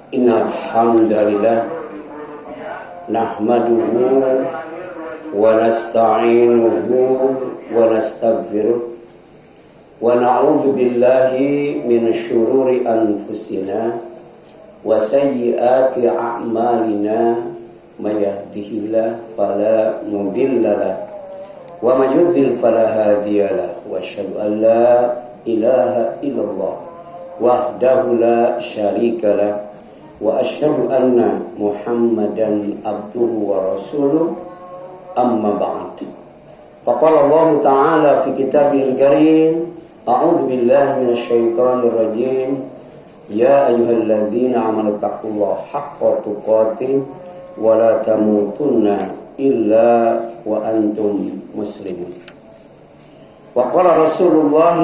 Innal hamdalillah nahmaduhu wa nasta'inuhu wa nastaghfiruh wa na'udzu billahi min syururi anfusina wa sayyiati a'malina may yahdihillahu fala mudhillalah wa may yudlil fala hadiyalah wa asyhadu an la ilaha illallah wahdahu la syarikalah wa asyhadu anna Muhammadan abduhu wa rasuluh amma ba'd. Faqala Allah Ta'ala fi kitabihil karim, a'udzu billahi minasy syaithanir rajim, ya ayyuhalladzina amanu taqullaha haqqa tuqatih wa la tamutunna illa wa antum muslimun. Wa qala Rasulullah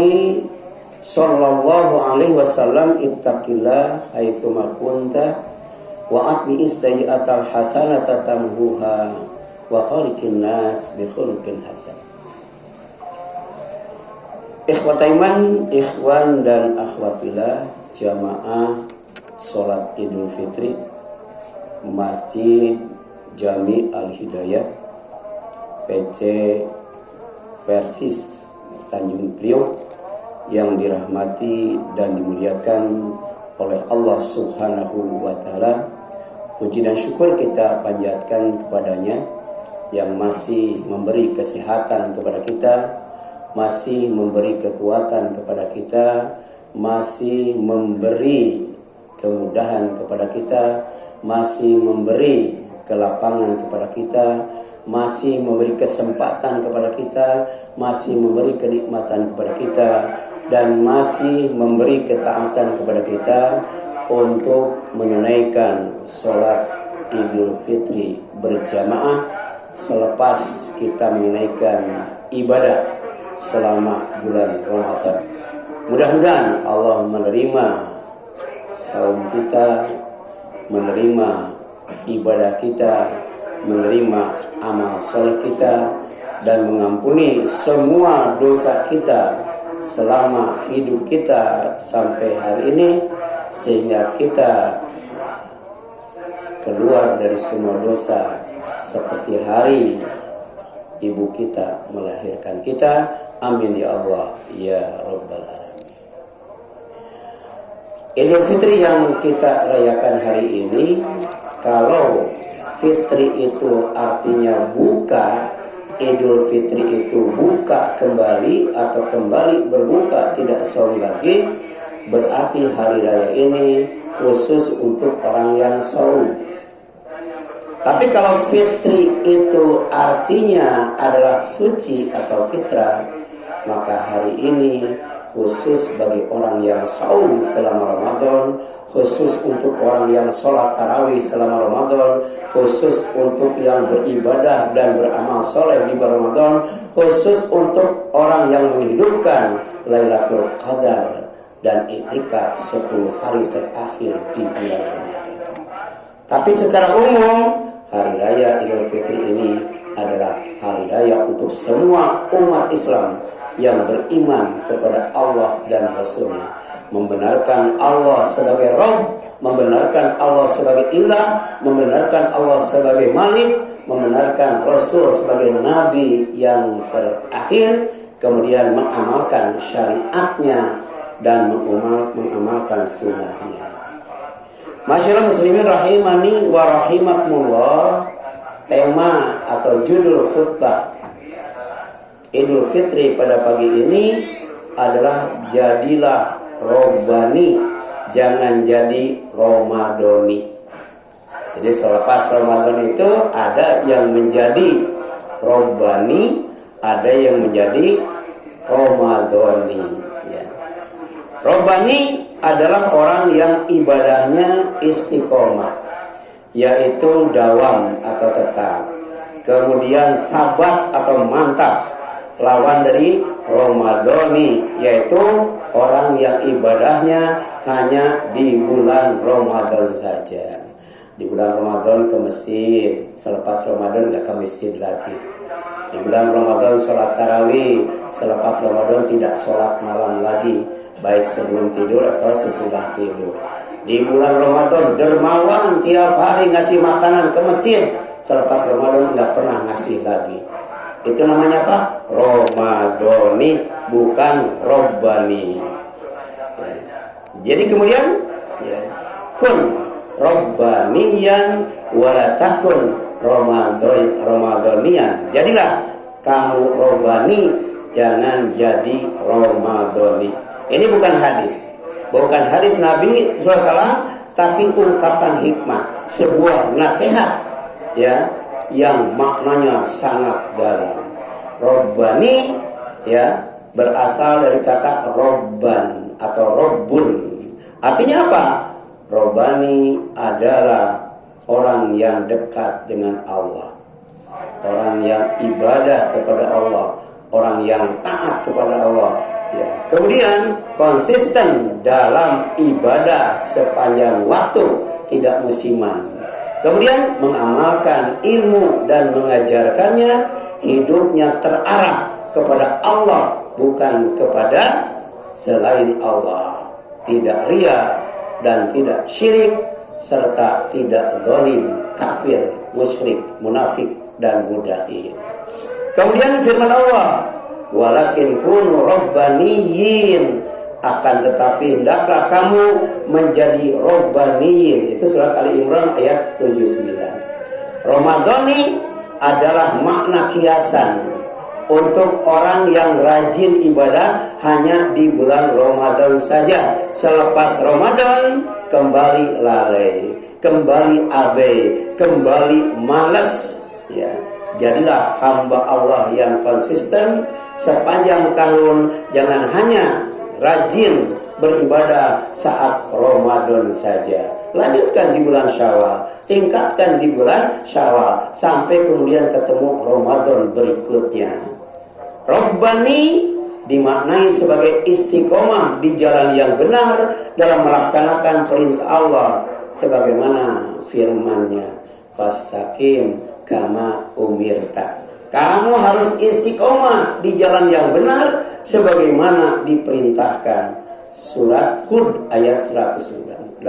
sallallahu alaihi wasallam, ittaqillah haitsuma kunta wa atbi'is sayyi'atal hasanata tamhuha wa khaliqin nas bi khuluqin hasan. Ikhwataiman, ikhwan dan akhwatillah jamaah salat Idul Fitri Masjid Jami Al-Hidayah PC Persis Tanjung Priok yang dirahmati dan dimuliakan oleh Allah Subhanahu wa Ta'ala. Puji dan syukur kita panjatkan kepadanya yang masih memberi kesehatan kepada kita, masih memberi kekuatan kepada kita, masih memberi kemudahan kepada kita, masih memberi kelapangan kepada kita, masih memberi kesempatan kepada kita, masih memberi kenikmatan kepada kita, dan masih memberi ketaatan kepada kita untuk menunaikan sholat Idul Fitri berjamaah selepas kita menunaikan ibadah selama bulan Ramadan. Mudah-mudahan Allah menerima saum kita, menerima ibadah kita, menerima amal soleh kita, dan mengampuni semua dosa kita selama hidup kita sampai hari ini, sehingga kita keluar dari semua dosa seperti hari ibu kita melahirkan kita. Amin ya Allah ya Rabbal Alamin. Idul Fitri yang kita rayakan hari ini, kalau Fitri itu artinya buka, Idul Fitri itu buka kembali atau kembali berbuka, tidak saum lagi, berarti hari raya ini khusus untuk orang yang saum. Tapi kalau Fitri itu artinya adalah suci atau fitrah, maka hari ini khusus bagi orang yang saum selama Ramadan, khusus untuk orang yang sholat tarawih selama Ramadan, khusus untuk yang beribadah dan beramal soleh di bulan Ramadan, khusus untuk orang yang menghidupkan Lailatul Qadar dan i'tikaf 10 hari terakhir di bulan Ramadan. Tapi secara umum, hari raya Idul Fitri ini adalah hari raya untuk semua umat Islam yang beriman kepada Allah dan Rasulnya, membenarkan Allah sebagai Rabb, membenarkan Allah sebagai Ilah, membenarkan Allah sebagai Malik, membenarkan Rasul sebagai Nabi yang terakhir, kemudian mengamalkan syariatnya dan mengamalkan sunnahnya. Masyaallah muslimin rahimani wa rahimakumullah, tema atau judul khutbah Idul Fitri pada pagi ini adalah jadilah Robbani, jangan jadi Ramadhani. Jadi selepas Ramadan itu ada yang menjadi Robbani, ada yang menjadi Ramadhani. Ya. Robbani adalah orang yang ibadahnya istiqomah, yaitu dawam atau tetap. Kemudian sabat atau mantap. Lawan dari Ramadhani, yaitu orang yang ibadahnya hanya di bulan Ramadan saja. Di bulan Ramadan ke masjid, selepas Ramadan gak ke masjid lagi. Di bulan Ramadan sholat tarawih, selepas Ramadan tidak sholat malam lagi, baik sebelum tidur atau sesudah tidur. Di bulan Ramadan dermawan, tiap hari ngasih makanan ke masjid. Selepas Ramadan nggak pernah ngasih lagi. Itu namanya apa? Ramadhani, bukan Robbani. Ya. Jadi kemudian ya, kun Robbaniyan wala takun Ramadhaniyan. Jadilah kamu Robbani, jangan jadi Ramadhani. Ini bukan hadis, bukan hadis Nabi SAW, tapi ungkapan hikmah, sebuah nasihat ya yang maknanya sangat dalam. Robbani ya berasal dari kata robban atau robbun. Artinya apa? Robbani adalah orang yang dekat dengan Allah, orang yang ibadah kepada Allah, orang yang taat kepada Allah ya. Kemudian konsisten dalam ibadah sepanjang waktu, tidak musiman. Kemudian mengamalkan ilmu dan mengajarkannya, hidupnya terarah kepada Allah, bukan kepada selain Allah. Tidak ria dan tidak syirik, serta tidak zalim, kafir, musyrik, munafik, dan mudai. Kemudian firman Allah, walakin kunu rabbaniyin, akan tetapi hendaklah kamu menjadi Robbaniyin. Itu surat Ali Imran ayat 79. Ramadhani adalah makna kiasan untuk orang yang rajin ibadah hanya di bulan Ramadan saja. Selepas Ramadan kembali lalai, kembali abai, kembali malas ya. Jadilah hamba Allah yang konsisten sepanjang tahun. Jangan hanya rajin beribadah saat Ramadan saja. Lanjutkan di bulan Syawal, tingkatkan di bulan Syawal sampai kemudian ketemu Ramadan berikutnya. Rabbani dimaknai sebagai istiqomah di jalan yang benar dalam melaksanakan perintah Allah sebagaimana firman-Nya, fastaqim kama umirta. Kamu harus istiqomah di jalan yang benar sebagaimana diperintahkan. Surat Hud ayat 112.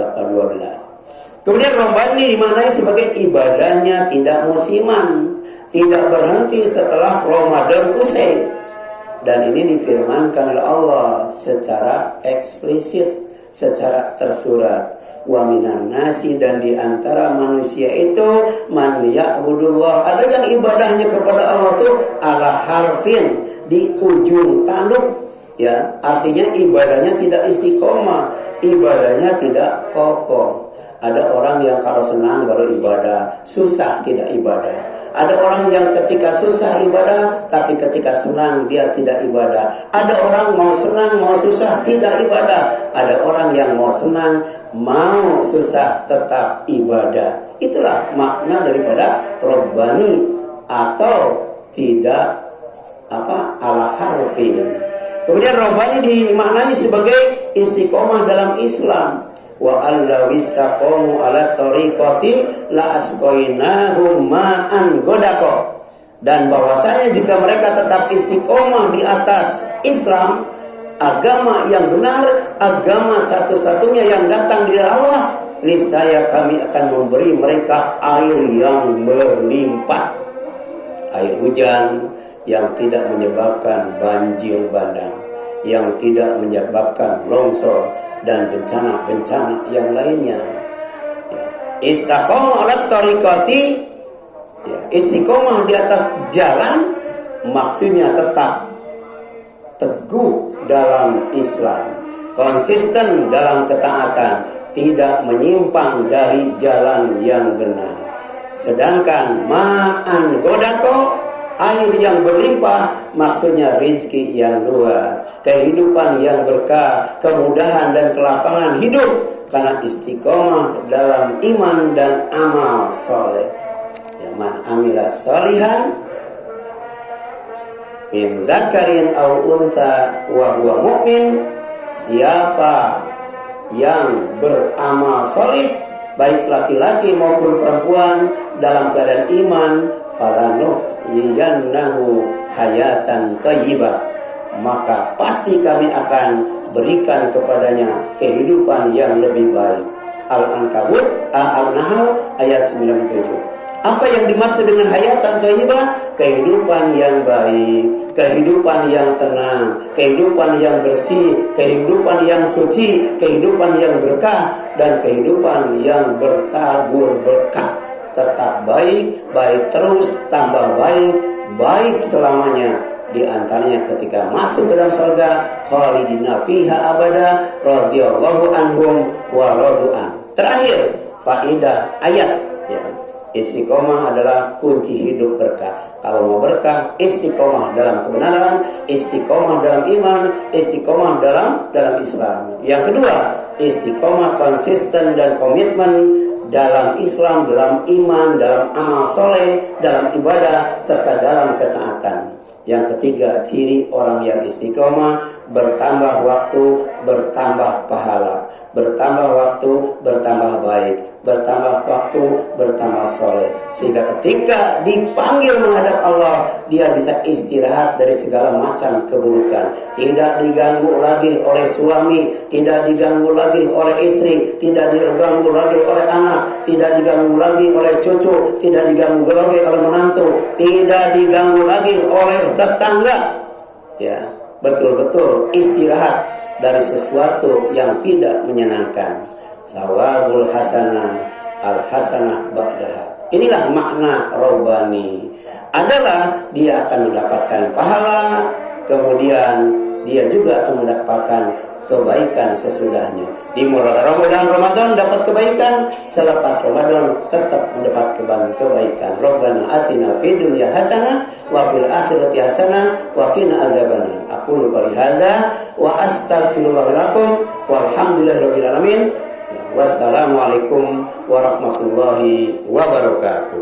Kemudian Rabbani dimaknai sebagai ibadahnya tidak musiman, tidak berhenti setelah Ramadan usai. Dan ini difirmankan oleh Allah secara eksplisit, secara tersurat. Wa minan nasi, dan di antara manusia itu man ya'budullah, ada yang ibadahnya kepada Allah itu ala harfin, di ujung tanduk ya, artinya ibadahnya tidak istiqomah, ibadahnya tidak kokoh. Ada orang yang kalau senang baru ibadah, susah tidak ibadah. Ada orang yang ketika susah ibadah, tapi ketika senang dia tidak ibadah. Ada orang mau senang, mau susah tidak ibadah. Ada orang yang mau senang, mau susah tetap ibadah. Itulah makna daripada Rabbani atau tidak ala harfin. Kemudian Rabbani dimaknai sebagai istiqomah dalam Islam. Wa allaw istaqamu ala tariqati la asqainahum ma'an ghadaqa. Dan bahwasanya jika mereka tetap istiqomah di atas Islam, agama yang benar, agama satu-satunya yang datang dari Allah, niscaya kami akan memberi mereka air yang berlimpah, air hujan yang tidak menyebabkan banjir bandang, yang tidak menyebabkan longsor dan bencana-bencana yang lainnya. Ya. Istiqomah ala tariqati, ya, istiqomah di atas jalan, maksudnya tetap teguh dalam Islam, konsisten dalam ketaatan, tidak menyimpang dari jalan yang benar. Sedangkan ma'an godako, air yang berlimpah, maksudnya rizki yang luas, kehidupan yang berkah, kemudahan dan kelapangan hidup karena istiqomah dalam iman dan amal soleh. Ya, man amila solihan min zakarin aw untha wa huwa mu'min, siapa yang beramal soleh, baik laki-laki maupun perempuan, dalam keadaan iman, falanuhyiyannahu hayatan thayyibah, maka pasti kami akan berikan kepadanya kehidupan yang lebih baik. Al-Ankabut, Al-Nahl ayat 97. Apa yang dimaksud dengan hayatan thayyibah? Kehidupan yang baik, kehidupan yang tenang, kehidupan yang bersih, kehidupan yang suci, kehidupan yang berkah, dan kehidupan yang bertabur berkah. Tetap baik, baik terus, tambah baik, baik selamanya. Di antaranya ketika masuk ke dalam surga, khalidina fiha abada, radhiyallahu anhum wa radu'an. Terakhir, faidah ayat, ya. Istiqomah adalah kunci hidup berkah. Kalau mau berkah, istiqomah dalam kebenaran, istiqomah dalam iman, istiqomah dalam Islam. Yang kedua, istiqomah konsisten dan komitmen dalam Islam, dalam iman, dalam amal soleh, dalam ibadah, serta dalam ketaatan. Yang ketiga, ciri orang yang istiqomah, bertambah waktu, bertambah pahala, bertambah waktu, bertambah baik, bertambah waktu, bertambah soleh. Sehingga ketika dipanggil menghadap Allah, dia bisa istirahat dari segala macam keburukan. Tidak diganggu lagi oleh suami, tidak diganggu lagi oleh istri, tidak diganggu lagi oleh anak, tidak diganggu lagi oleh cucu, tidak diganggu lagi oleh menantu, tidak diganggu lagi oleh tetangga. Ya, betul-betul istirahat dari sesuatu yang tidak menyenangkan. Sawabul hasanah al hasanah ba'daha. Inilah makna Rabbani. Adalah dia akan mendapatkan pahala, kemudian dia juga akan mendapatkan kebaikan sesudahnya. Di Ramadan dapat kebaikan, selepas Ramadan tetap mendapat kebaikan. Rabbana atina fid dunya hasanah wa fil akhirati hasanah wa qina azabannar. Aqulu qouli hadza wa astaghfirullah lakum walhamdulillahirabbil alamin. Wassalamualaikum warahmatullahi wabarakatuh.